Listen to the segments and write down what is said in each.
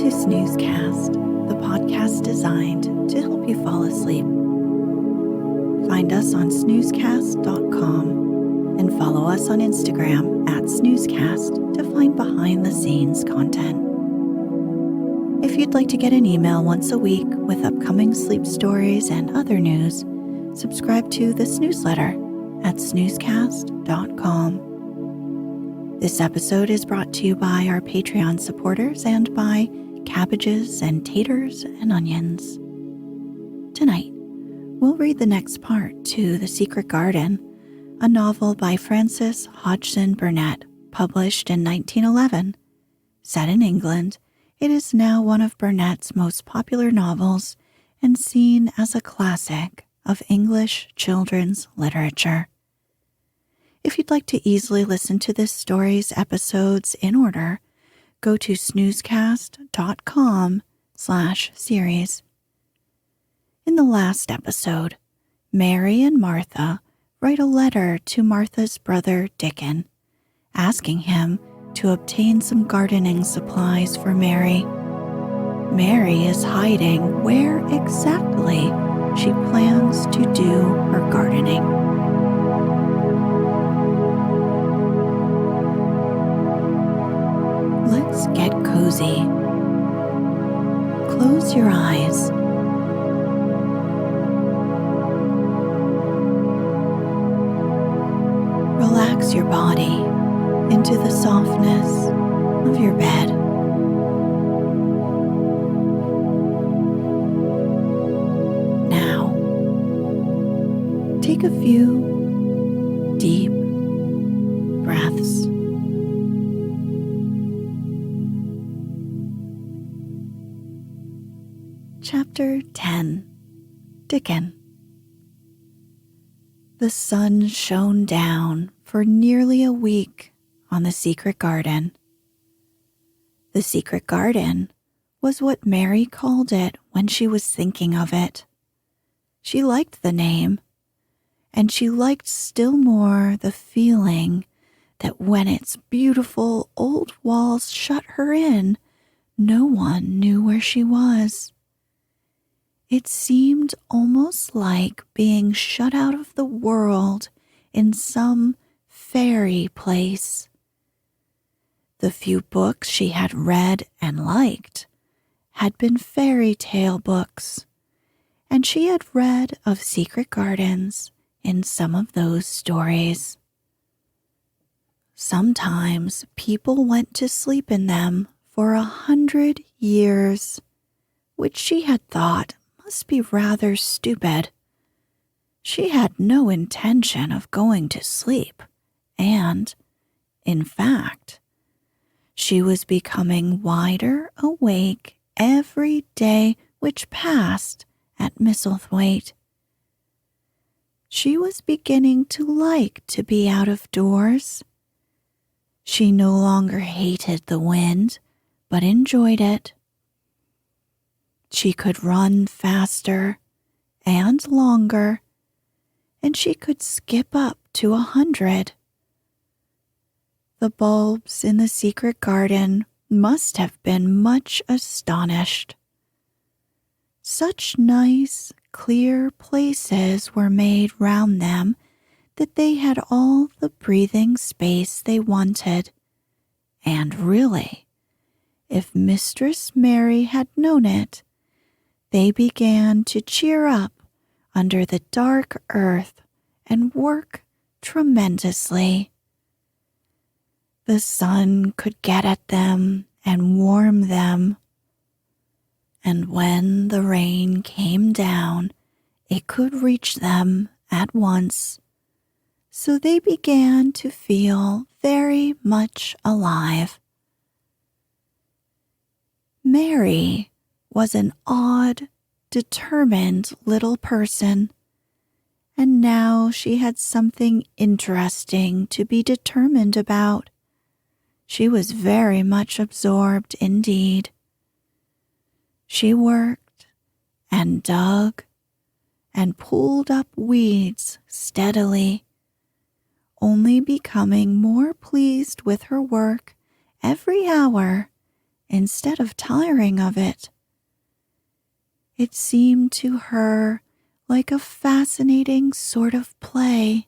to Snoozecast, the podcast designed to help you fall asleep. Find us on snoozecast.com and follow us on Instagram at Snoozecast to find behind-the-scenes content. If you'd like to get an email once a week with upcoming sleep stories and other news, subscribe to the Snoozeletter at snoozecast.com. This episode is brought to you by our Patreon supporters and by Cabbages and Taters and Onions. Tonight, we'll read the next part to The Secret Garden, a novel by Frances Hodgson Burnett, published in 1911. Set in England, it is now one of Burnett's most popular novels and seen as a classic of English children's literature. If you'd like to easily listen to this story's episodes in order, go to snoozecast.com/series. In the last episode, Mary and Martha write a letter to Martha's brother Dickon, asking him to obtain some gardening supplies for Mary. Mary is hiding where exactly she plans to do her gardening. Let's get cozy. Close your eyes. Relax your body into the softness of your bed. Now, take a few deep breaths. Chapter 10. Dickon. The sun shone down for nearly a week on the secret garden. The secret garden was what Mary called it when she was thinking of it. She liked the name, and she liked still more the feeling that when its beautiful old walls shut her in, no one knew where she was. It seemed almost like being shut out of the world in some fairy place. The few books she had read and liked had been fairy tale books, and she had read of secret gardens in some of those stories. Sometimes people went to sleep in them for 100 years, which she had thought must be rather stupid. She had no intention of going to sleep, and, in fact, she was becoming wider awake every day which passed at Misselthwaite. She was beginning to like to be out of doors. She no longer hated the wind, but enjoyed it. She could run faster and longer, and she could skip up to 100. The bulbs in the secret garden must have been much astonished. Such nice, clear places were made round them that they had all the breathing space they wanted. And really, if Mistress Mary had known it, they began to cheer up under the dark earth and work tremendously. The sun could get at them and warm them, and when the rain came down, it could reach them at once. So they began to feel very much alive. Mary was an odd, determined little person, and now she had something interesting to be determined about. She was very much absorbed indeed. She worked and dug and pulled up weeds steadily, only becoming more pleased with her work every hour instead of tiring of it. It seemed to her like a fascinating sort of play.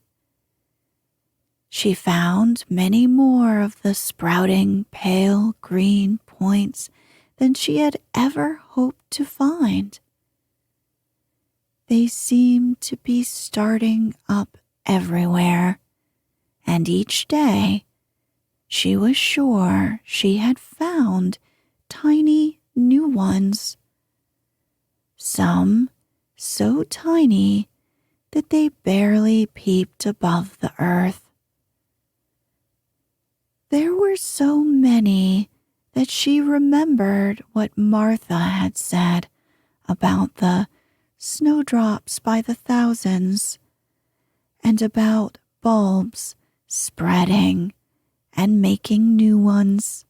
She found many more of the sprouting pale green points than she had ever hoped to find. They seemed to be starting up everywhere, and each day she was sure she had found tiny new ones. Some so tiny that they barely peeped above the earth. There were so many that she remembered what Martha had said about the snowdrops by the thousands, and about bulbs spreading and making new ones.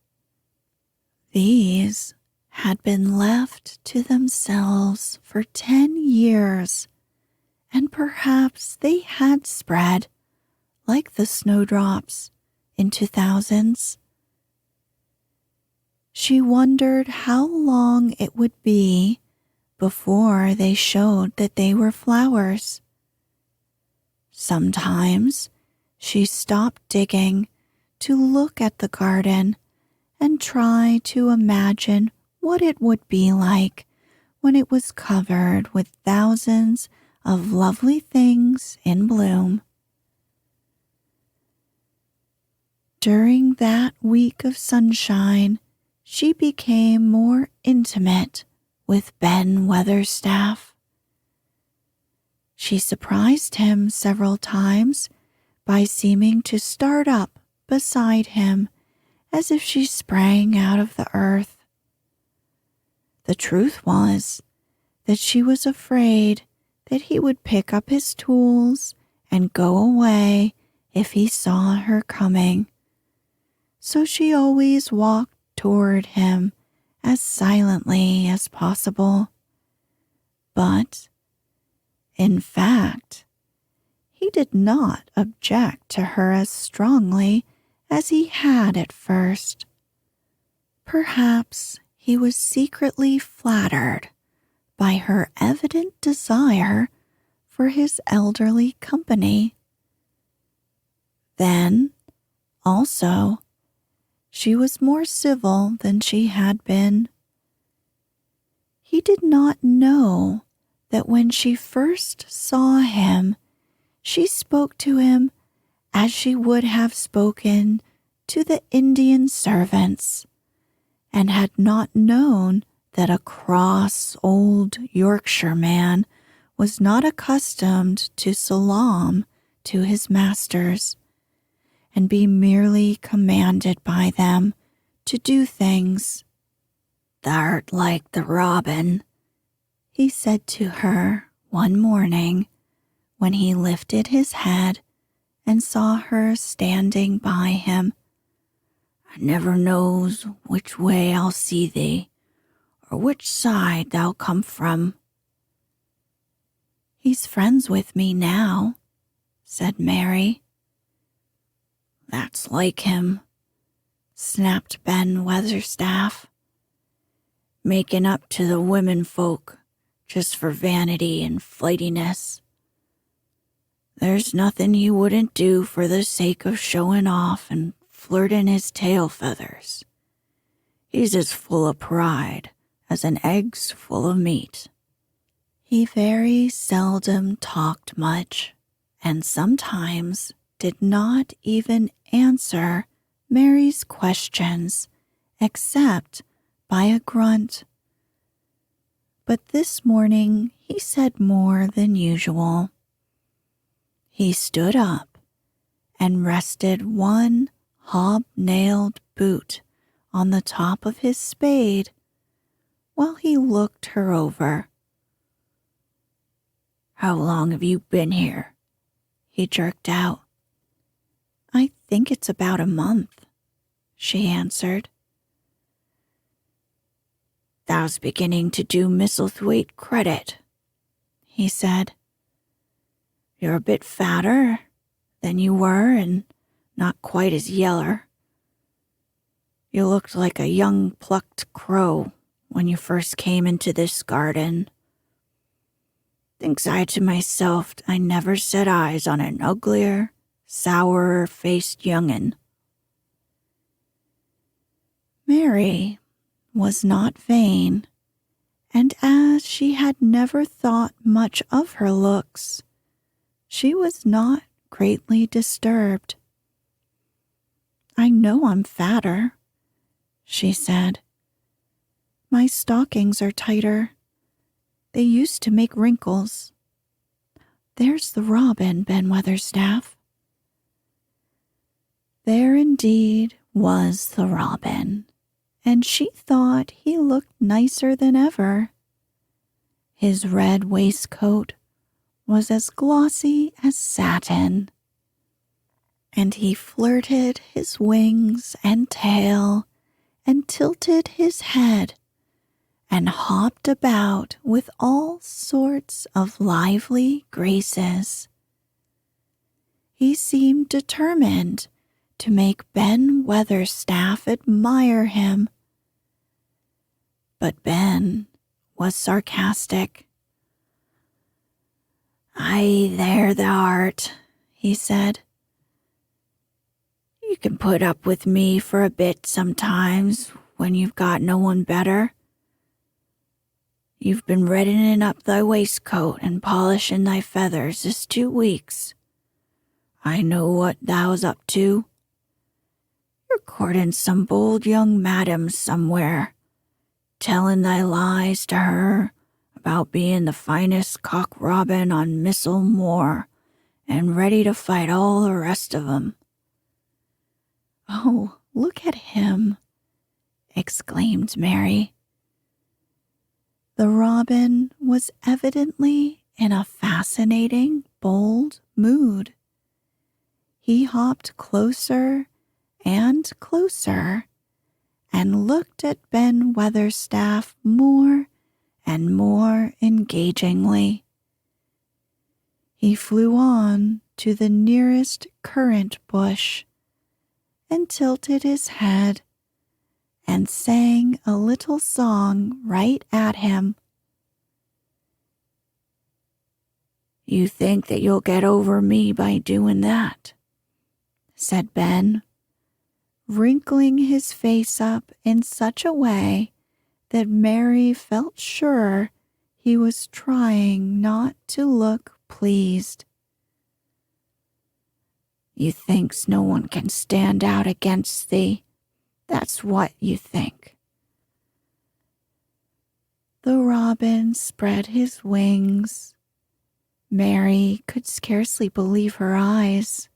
These had been left to themselves for 10 years, and perhaps they had spread, like the snowdrops, into thousands. She wondered how long it would be before they showed that they were flowers. Sometimes she stopped digging to look at the garden and try to imagine what it would be like when it was covered with thousands of lovely things in bloom. During that week of sunshine, she became more intimate with Ben Weatherstaff. She surprised him several times by seeming to start up beside him as if she sprang out of the earth. The truth was that she was afraid that he would pick up his tools and go away if he saw her coming, so she always walked toward him as silently as possible. But, in fact, he did not object to her as strongly as he had at first. Perhaps he was secretly flattered by her evident desire for his elderly company. Then, also, she was more civil than she had been. He did not know that when she first saw him, she spoke to him as she would have spoken to the Indian servants, and had not known that a cross old Yorkshire man was not accustomed to salaam to his masters, and be merely commanded by them to do things. "Thou'rt like the robin," he said to her one morning when he lifted his head and saw her standing by him. "I never knows which way I'll see thee, or which side thou'll come from." "He's friends with me now," said Mary. "That's like him," snapped Ben Weatherstaff. "Making up to the women folk just for vanity and flightiness. There's nothing he wouldn't do for the sake of showing off and flirting his tail feathers. He's as full of pride as an egg's full of meat." He very seldom talked much, and sometimes did not even answer Mary's questions except by a grunt. But this morning he said more than usual. He stood up and rested one hob-nailed boot on the top of his spade while he looked her over. "How long have you been here?" he jerked out. "I think it's about a month," she answered. "Thou's beginning to do Misselthwaite credit," he said. "You're a bit fatter than you were and not quite as yeller. You looked like a young plucked crow when you first came into this garden. Thinks I to myself, I never set eyes on an uglier, sourer-faced young'un. Mary was not vain, and as she had never thought much of her looks, she was not greatly disturbed. I know I'm fatter, she said. My stockings are tighter. They used to make wrinkles. There's the robin, Ben Weatherstaff. There indeed was the robin, and she thought he looked nicer than ever. His red waistcoat was as glossy as satin, and he flirted his wings and tail and tilted his head and hopped about with all sorts of lively graces. He seemed determined to make Ben Weatherstaff admire him. But Ben was sarcastic. "Aye, there thou art," he said. "You can put up with me for a bit sometimes when you've got no one better. You've been reddening up thy waistcoat and polishing thy feathers this 2 weeks. I know what thou's up to. You're courting some bold young madam somewhere, telling thy lies to her about being the finest cock robin on Missel Moor and ready to fight all the rest of 'em." "Oh, look at him," exclaimed Mary. The robin was evidently in a fascinating, bold mood. He hopped closer and closer and looked at Ben Weatherstaff more and more engagingly. He flew on to the nearest currant bush and tilted his head and sang a little song right at him. "You think that you'll get over me by doing that," said Ben, wrinkling his face up in such a way that Mary felt sure he was trying not to look pleased. "You thinks no one can stand out against thee. That's what you think." The robin spread his wings. Mary could scarcely believe her eyes.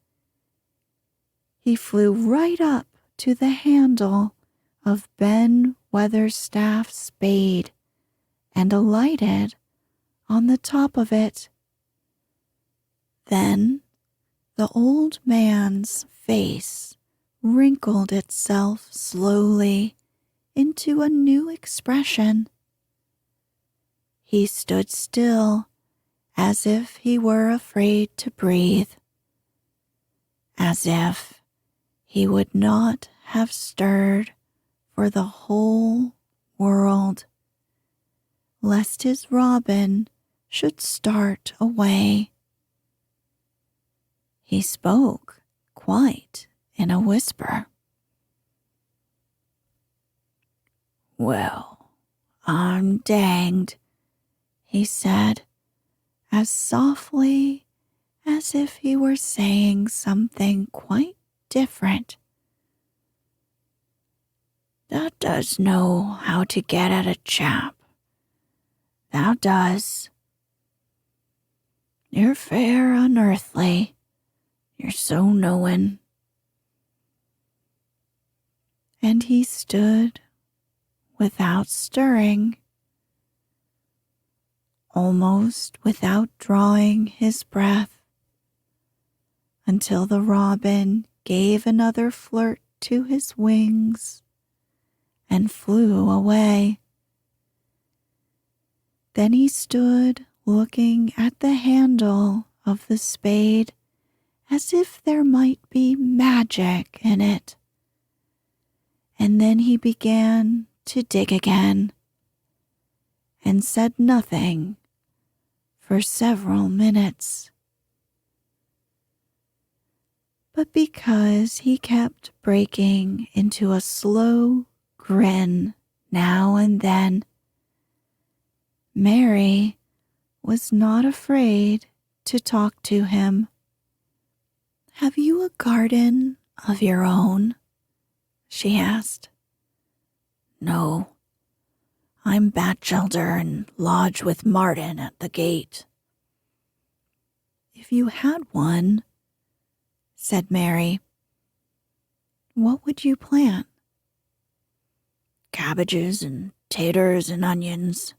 He flew right up to the handle of Ben Weatherstaff's spade and alighted on the top of it. Then the old man's face wrinkled itself slowly into a new expression. He stood still as if he were afraid to breathe, as if he would not have stirred for the whole world, lest his robin should start away. He spoke quite in a whisper. "Well, I'm danged," he said, as softly as if he were saying something quite different. "Thou does know how to get at a chap. Thou does. You're fair unearthly. You're so knowin'." And he stood without stirring, almost without drawing his breath, until the robin gave another flirt to his wings and flew away. Then he stood looking at the handle of the spade as if there might be magic in it, and then he began to dig again and said nothing for several minutes. But because he kept breaking into a slow grin now and then, Mary was not afraid to talk to him. "Have you a garden of your own?" she asked. "No, I'm bachelder and lodge with Martin at the gate." "If you had one," said Mary, "what would you plant?" "Cabbages and taters and onions."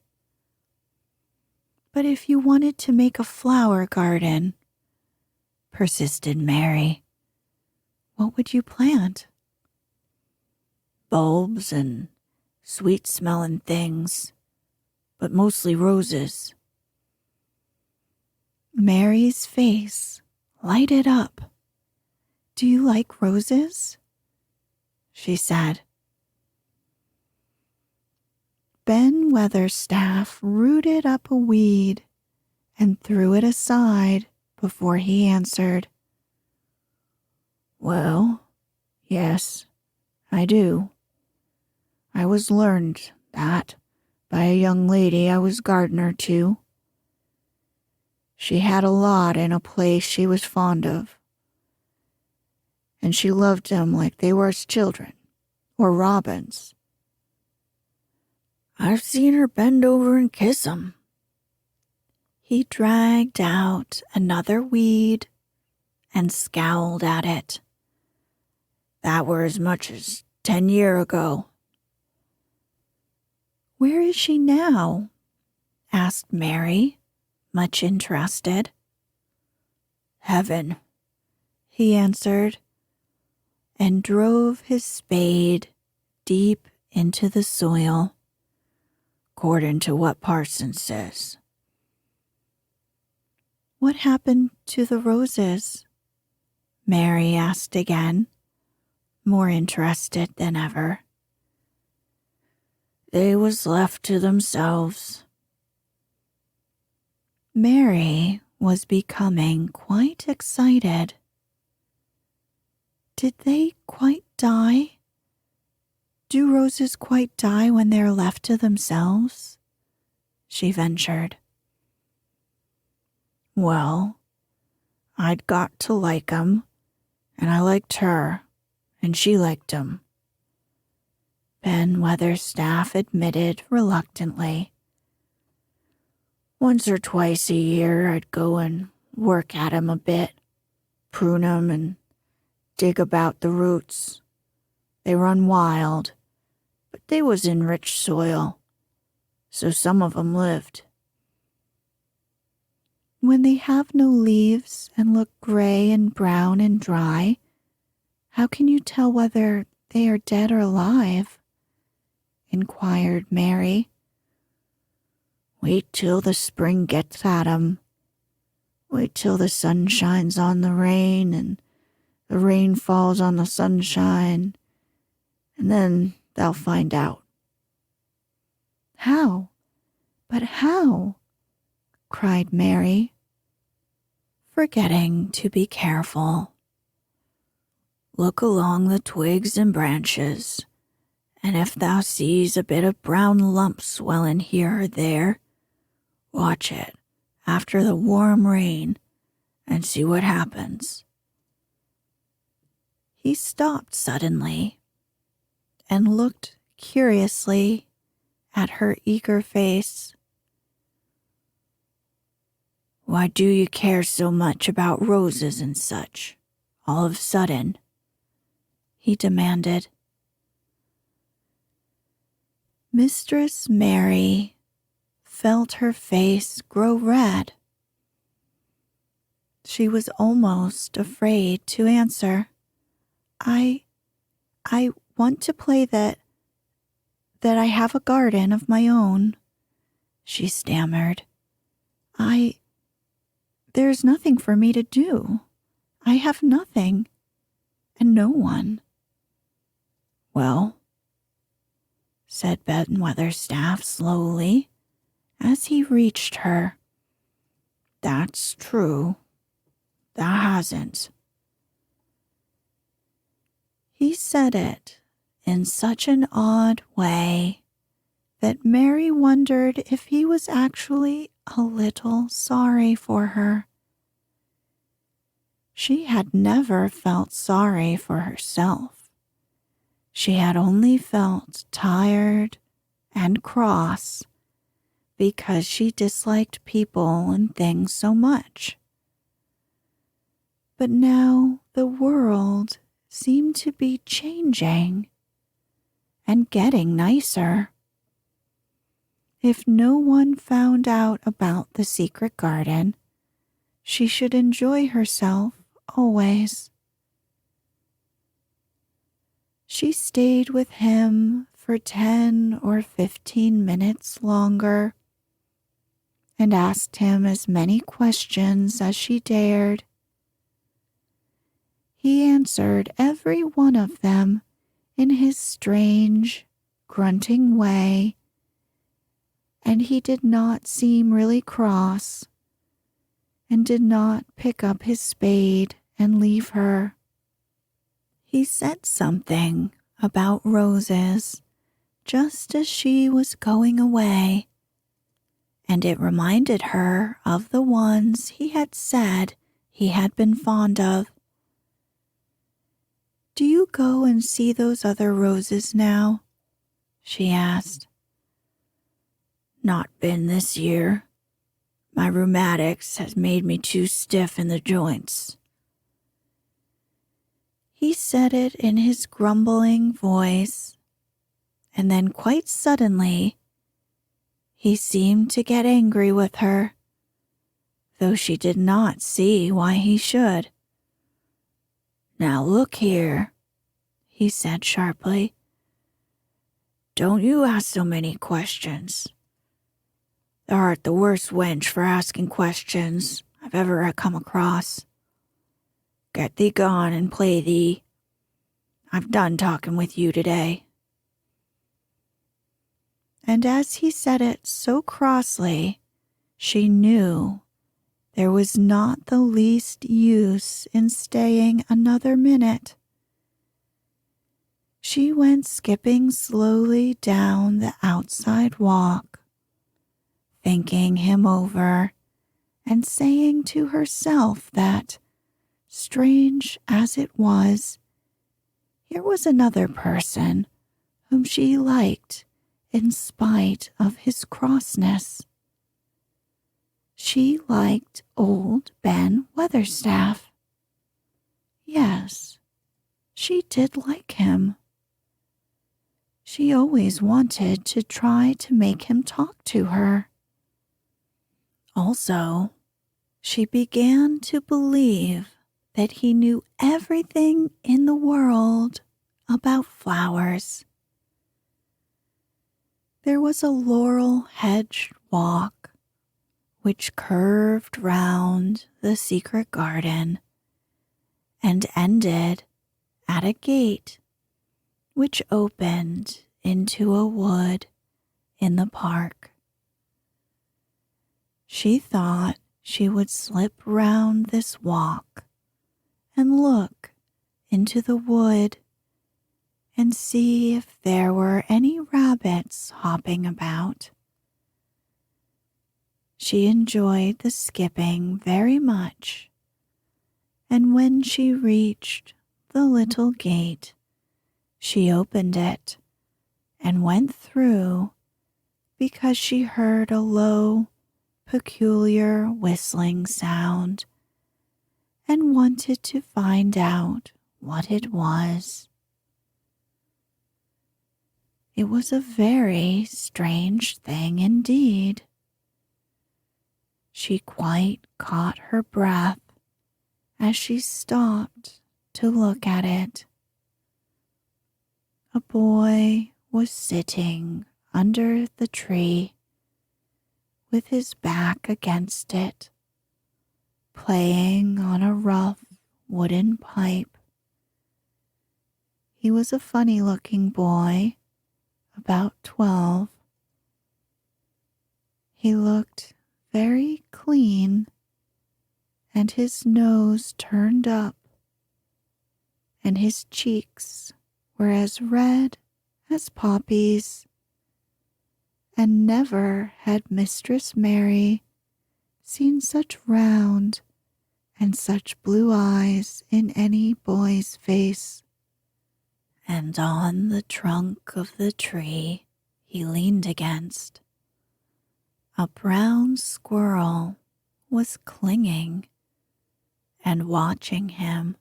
"But if you wanted to make a flower garden," persisted Mary, "what would you plant?" "Bulbs and sweet-smelling things, but mostly roses." Mary's face lighted up. "Do you like roses?" she said. Ben Weatherstaff rooted up a weed and threw it aside before he answered. "Well, yes, I do. I was learned that by a young lady I was gardener to. She had a lot in a place she was fond of, and she loved them like they were children, or robins. I've seen her bend over and kiss 'em." He dragged out another weed and scowled at it. "That were as much as 10 year ago." "Where is she now?" asked Mary, much interested. "Heaven," he answered, and drove his spade deep into the soil, according to what parson says. "What happened to the roses?" Mary asked again, more interested than ever. "They was left to themselves." Mary was becoming quite excited. "Did they quite die? Do roses quite die when they're left to themselves?" she ventured. "Well, I'd got to like 'em, and I liked her, and she liked 'em," Ben Weatherstaff admitted reluctantly. "Once or twice a year I'd go and work at 'em a bit, prune 'em and dig about the roots. They run wild, but they was in rich soil, so some of 'em lived." "When they have no leaves and look gray and brown and dry, how can you tell whether they are dead or alive?" inquired Mary. "Wait till the spring gets at 'em. Wait till the sun shines on the rain and the rain falls on the sunshine, and then they'll find out." "How? But how?" cried Mary, forgetting to be careful. "Look along the twigs and branches, and if thou sees a bit of brown lump swelling here or there, watch it after the warm rain and see what happens." He stopped suddenly and looked curiously at her eager face. "Why do you care so much about roses and such, all of a sudden?" he demanded. Mistress Mary felt her face grow red. She was almost afraid to answer. I want to play that I have a garden of my own," she stammered. There's nothing for me to do. I have nothing, and no one." "Well, said Ben Weatherstaff slowly as he reached her. That's true. That hasn't. He said it in such an odd way that Mary wondered if he was actually a little sorry for her. She had never felt sorry for herself. She had only felt tired and cross because she disliked people and things so much. But now the world seemed to be changing and getting nicer. If no one found out about the secret garden, she should enjoy herself always. She stayed with him for 10 or 15 minutes longer and asked him as many questions as she dared. He answered every one of them in his strange, grunting way, and he did not seem really cross and did not pick up his spade and leave her. He said something about roses just as she was going away, and it reminded her of the ones he had said he had been fond of. Do you go and see those other roses now? She asked. Not been this year. My rheumatics has made me too stiff in the joints. He said it in his grumbling voice, and then quite suddenly, he seemed to get angry with her, though she did not see why he should. Now look here, he said sharply. Don't you ask so many questions. Thou art the worst wench for asking questions I've ever come across. Get thee gone and play thee. I've done talking with you today. And as he said it so crossly, she knew there was not the least use in staying another minute. She went skipping slowly down the outside walk, thinking him over and saying to herself that, strange as it was, here was another person whom she liked in spite of his crossness. She liked old Ben Weatherstaff. Yes, she did like him. She always wanted to try to make him talk to her. Also, she began to believe that he knew everything in the world about flowers. There was a laurel-hedged walk which curved round the secret garden and ended at a gate which opened into a wood in the park. She thought she would slip round this walk and look into the wood and see if there were any rabbits hopping about. She enjoyed the skipping very much, and when she reached the little gate, she opened it and went through because she heard a low, peculiar whistling sound and wanted to find out what it was. It was a very strange thing indeed. She quite caught her breath as she stopped to look at it. A boy was sitting under the tree with his back against it, playing on a rough wooden pipe. He was a funny-looking boy, about 12. He looked very clean, and his nose turned up, and his cheeks were as red as poppies, and never had Mistress Mary seen such round and such blue eyes in any boy's face. And on the trunk of the tree he leaned against, a brown squirrel was clinging and watching him.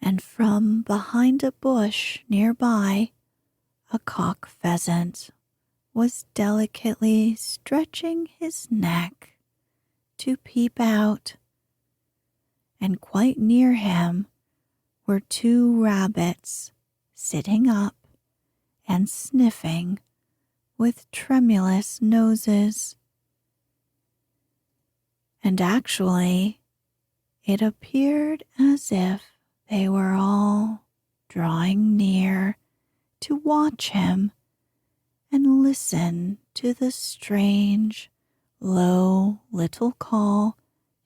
And from behind a bush nearby, a cock pheasant was delicately stretching his neck to peep out, and quite near him were 2 rabbits sitting up and sniffing with tremulous noses. And actually, it appeared as if they were all drawing near to watch him and listen to the strange, low little call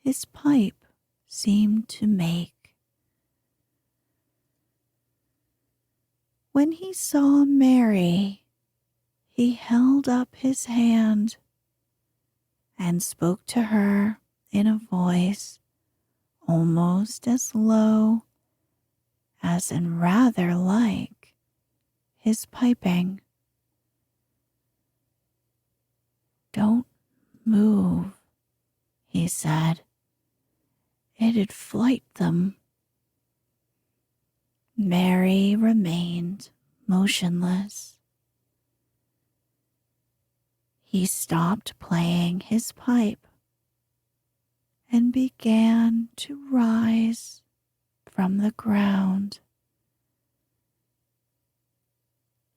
his pipe seemed to make. When he saw Mary, he held up his hand and spoke to her in a voice almost as low as and rather like his piping. "Don't move," he said. "It'd fright them." Mary remained motionless. He stopped playing his pipe and began to rise from the ground.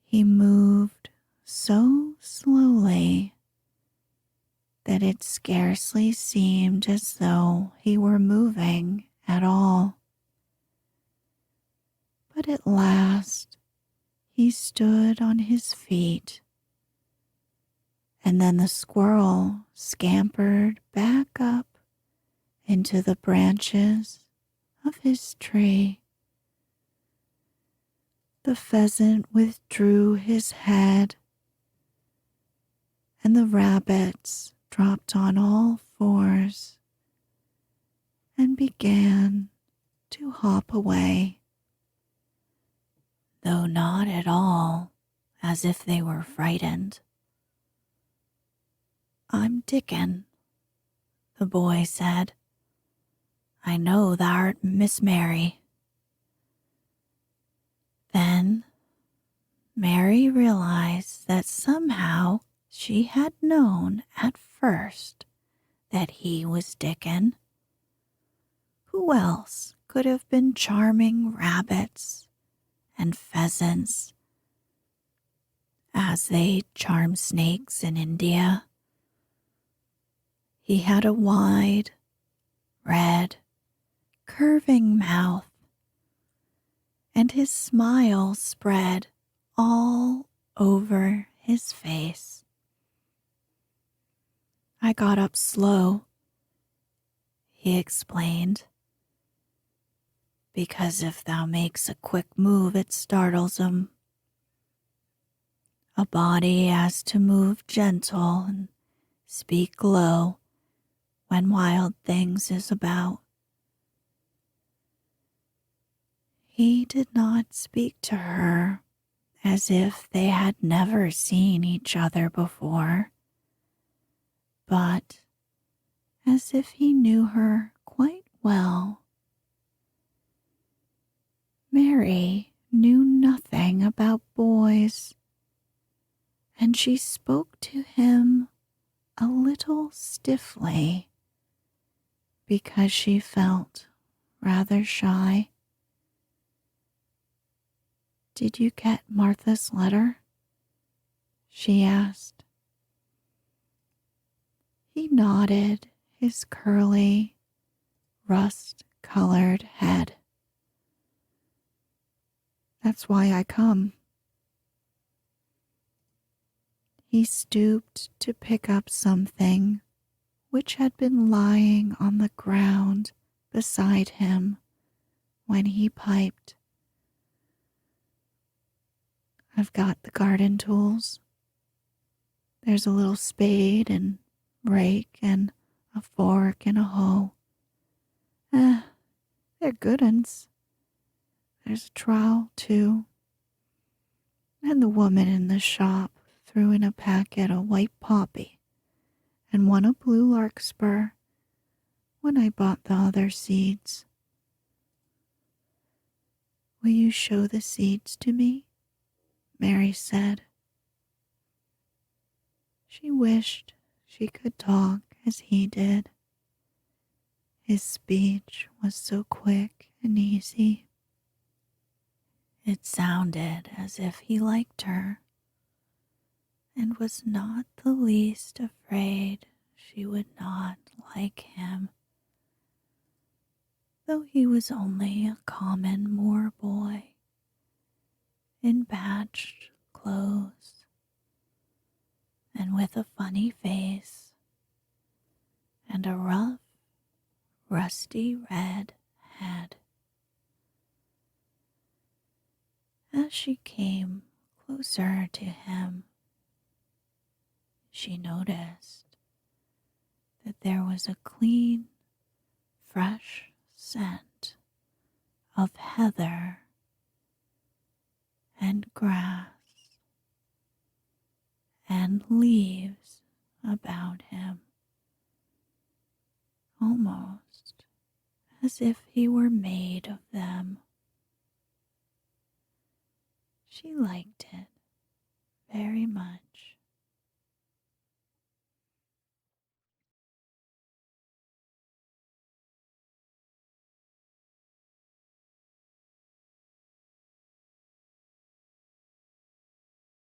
He moved so slowly that it scarcely seemed as though he were moving at all. But at last he stood on his feet, and then the squirrel scampered back up into the branches of his tree. The pheasant withdrew his head, and the rabbits dropped on all fours and began to hop away, though not at all as if they were frightened. "I'm Dickon," the boy said. "I know thou'rt Miss Mary." Then Mary realized that somehow she had known at first that he was Dickon. Who else could have been charming rabbits and pheasants as they charm snakes in India? He had a wide, red, curving mouth, and his smile spread all over his face. "I got up slow," he explained, "because if thou makes a quick move it startles 'em. A body has to move gentle and speak low when wild things is about." He did not speak to her as if they had never seen each other before, but as if he knew her quite well. Mary knew nothing about boys, and she spoke to him a little stiffly because she felt rather shy. "Did you get Martha's letter?" she asked. He nodded his curly, rust-colored head. "That's why I come. He stooped to pick up something which had been lying on the ground beside him when he piped. I've got the garden tools. There's a little spade and rake and a fork and a hoe. They're good uns. There's a trowel, too. And the woman in the shop threw in a packet of white poppy and one a blue larkspur when I bought the other seeds. Will you show the seeds to me? Mary said. She wished she could talk as he did. His speech was so quick and easy. It sounded as if he liked her and was not the least afraid she would not like him, though he was only a common Moor boy in patched clothes and with a funny face and a rough, rusty red head. As she came closer to him, she noticed that there was a clean, fresh scent of heather and grass and leaves about him, almost as if he were made of them. She liked it very much.